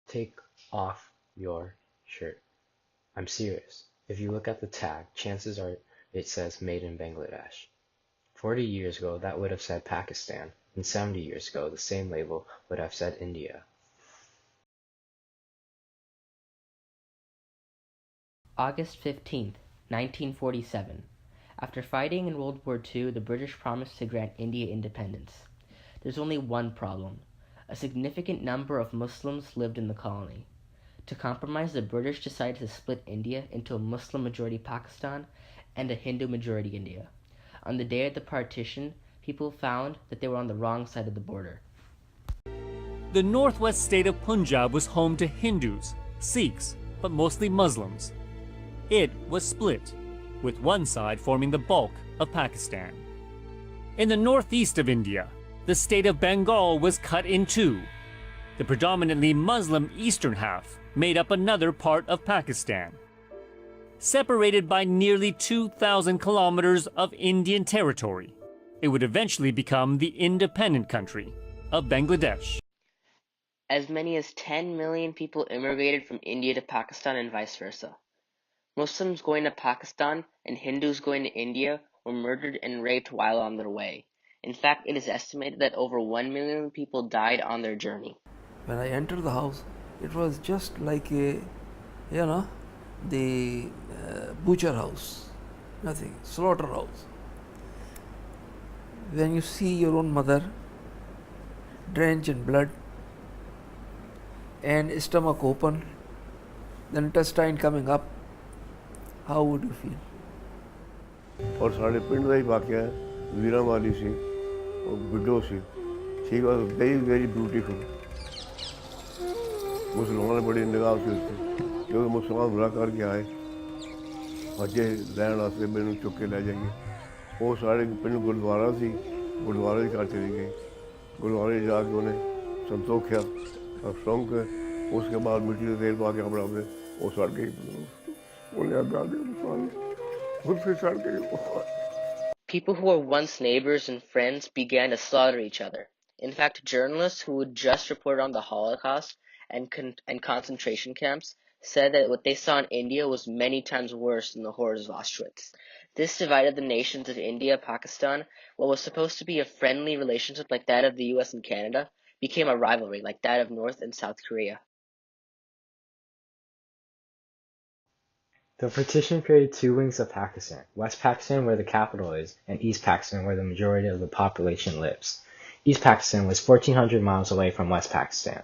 Take off your shirt. I'm serious. If you look at the tag, chances are it says Made in Bangladesh. 40 years ago, that would have said Pakistan, and 70 years ago, the same label would have said India. August 15th, 1947. After fighting in World War II, the British promised to grant India independence. There's only one problem. A significant number of Muslims lived in the colony. To compromise, the British decided to split India into a Muslim-majority Pakistan and a Hindu-majority India. On the day of the partition, people found that they were on the wrong side of the border. The northwest state of Punjab was home to Hindus, Sikhs, but mostly Muslims. It was split, with one side forming the bulk of Pakistan. In the northeast of India, the state of Bengal was cut in two. The predominantly Muslim eastern half made up another part of Pakistan. Separated by nearly 2,000 kilometers of Indian territory, it would eventually become the independent country of Bangladesh. As many as 10 million people immigrated from India to Pakistan and vice versa. Muslims going to Pakistan and Hindus going to India were murdered and raped while on their way. In fact, it is estimated that over 1 million people died on their journey. When I entered the house, it was just like a, the butcher house, nothing, slaughterhouse. When you see your own mother drenched in blood and stomach open, the intestine coming up, how would you feel? और साढ़े पिंड का ही वाकया है, वीरा वाली सी और widow सी. She was very, very beautiful. मुसलमान ने बड़ी निगाह से उसको, क्योंकि मुसलमान बुरा करके आए, बच्चे लैन वास्ते मैंने चुक के ले जाएंगे. वो सारे पिंड गुरुद्वारा थी, गुरुद्वारे की कार चली गई. गुरुद्वारे जाके उन्हें संतोख किया और सौंग के उसके बाद मिट्टी का तेल पा के अपना में वो सड़ गई. People who were once neighbors and friends began to slaughter each other. In fact, journalists who would just report on the Holocaust and concentration camps said that what they saw in India was many times worse than the horrors of Auschwitz. This divided the nations of India, Pakistan. What was supposed to be a friendly relationship like that of the US and Canada became a rivalry like that of North and South Korea. The partition created two wings of Pakistan, West Pakistan where the capital is, and East Pakistan where the majority of the population lives. East Pakistan was 1,400 miles away from West Pakistan.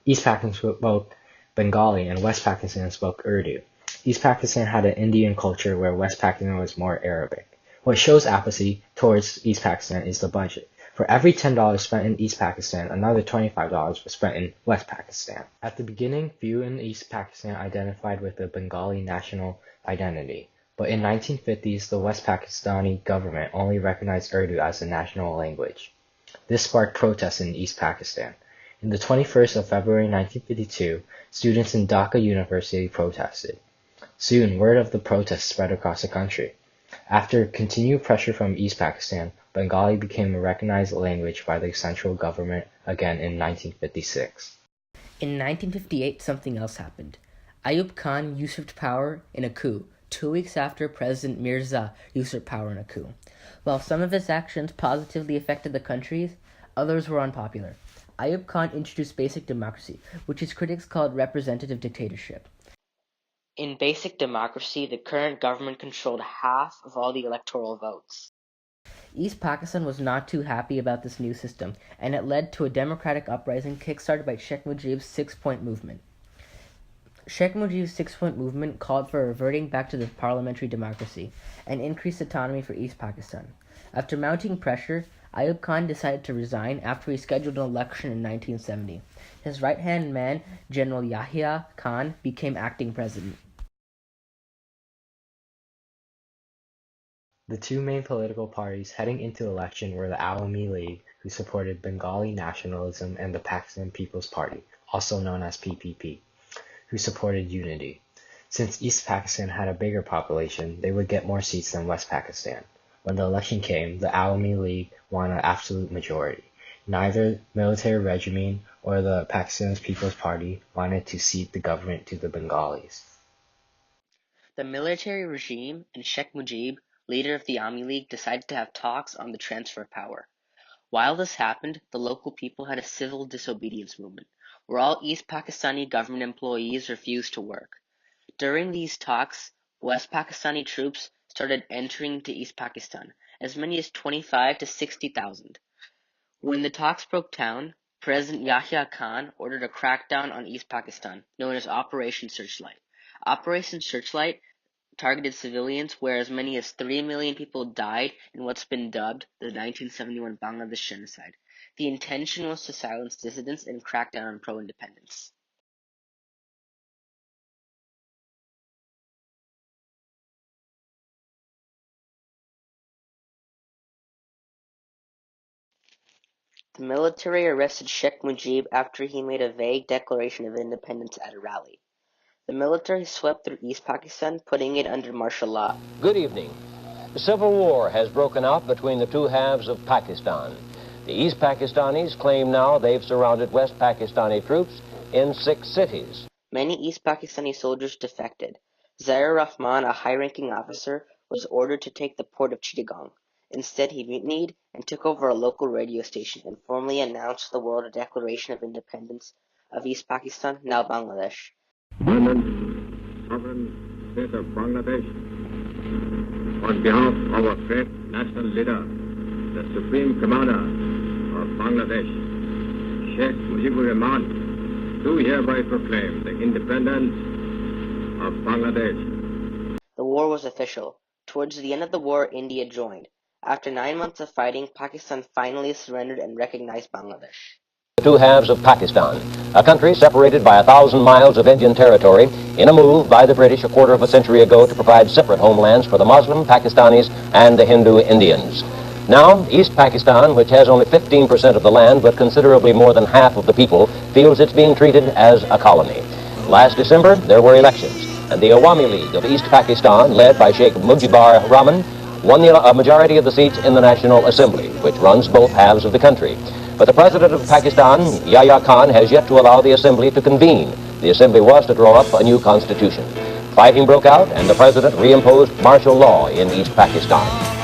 East Pakistan spoke Bengali and West Pakistan spoke Urdu. East Pakistan had an Indian culture where West Pakistan was more Arabic. What shows apathy towards East Pakistan is the budget. For every $10 spent in East Pakistan, another $25 was spent in West Pakistan. At the beginning, few in East Pakistan identified with the Bengali national identity, but in 1950s, the West Pakistani government only recognized Urdu as the national language. This sparked protests in East Pakistan. On the 21st of February 1952, students in Dhaka University protested. Soon, word of the protests spread across the country. After continued pressure from East Pakistan, Bengali became a recognized language by the central government again in 1956. In 1958, something else happened. Ayub Khan usurped power in a coup, 2 weeks after President Mirza usurped power in a coup. While some of his actions positively affected the country, others were unpopular. Ayub Khan introduced basic democracy, which his critics called representative dictatorship. In basic democracy, the current government controlled half of all the electoral votes. East Pakistan was not too happy about this new system, and it led to a democratic uprising kickstarted by Sheikh Mujib's six-point movement. Sheikh Mujib's six-point movement called for reverting back to the parliamentary democracy and increased autonomy for East Pakistan. After mounting pressure, Ayub Khan decided to resign after he scheduled an election in 1970. His right-hand man, General Yahya Khan, became acting president. The two main political parties heading into election were the Awami League, who supported Bengali nationalism, and the Pakistan People's Party, also known as PPP, who supported unity. Since East Pakistan had a bigger population, they would get more seats than West Pakistan. When the election came, the Awami League won an absolute majority. Neither military regime or the Pakistan's People's Party wanted to cede the government to the Bengalis. The military regime and Sheikh Mujib, leader of the Army League, decided to have talks on the transfer of power. While this happened, the local people had a civil disobedience movement, where all East Pakistani government employees refused to work. During these talks, West Pakistani troops started entering into East Pakistan, as many as 25 to 60,000. When the talks broke down, President Yahya Khan ordered a crackdown on East Pakistan, known as Operation Searchlight. Operation Searchlight targeted civilians, where as many as 3 million people died in what's been dubbed the 1971 Bangladesh genocide. The intention was to silence dissidents and crack down on pro-independence. The military arrested Sheikh Mujib after he made a vague declaration of independence at a rally. The military swept through East Pakistan, putting it under martial law. Good evening. A civil war has broken out between the two halves of Pakistan. The East Pakistanis claim now they've surrounded West Pakistani troops in 6 cities. Many East Pakistani soldiers defected. Zair Rahman, a high-ranking officer, was ordered to take the port of Chittagong. Instead, he mutinied and took over a local radio station and formally announced to the world a declaration of independence of East Pakistan, now Bangladesh. Sovereign state of Bangladesh, on behalf of our great national leader, the Supreme Commander of Bangladesh, Sheikh Mujibur Rahman, do hereby proclaim the independence of Bangladesh. The war was official. Towards the end of the war, India joined. After 9 months of fighting, Pakistan finally surrendered and recognized Bangladesh. The two halves of Pakistan, a country separated by 1,000 miles of Indian territory in a move by the British a quarter of a century ago to provide separate homelands for the Muslim Pakistanis and the Hindu Indians. Now, East Pakistan, which has only 15% of the land but considerably more than half of the people, feels it's being treated as a colony. Last December, there were elections, and the Awami League of East Pakistan, led by Sheikh Mujibur Rahman, won a majority of the seats in the National Assembly, which runs both halves of the country. But the president of Pakistan, Yahya Khan, has yet to allow the assembly to convene. The assembly was to draw up a new constitution. Fighting broke out, and the president reimposed martial law in East Pakistan.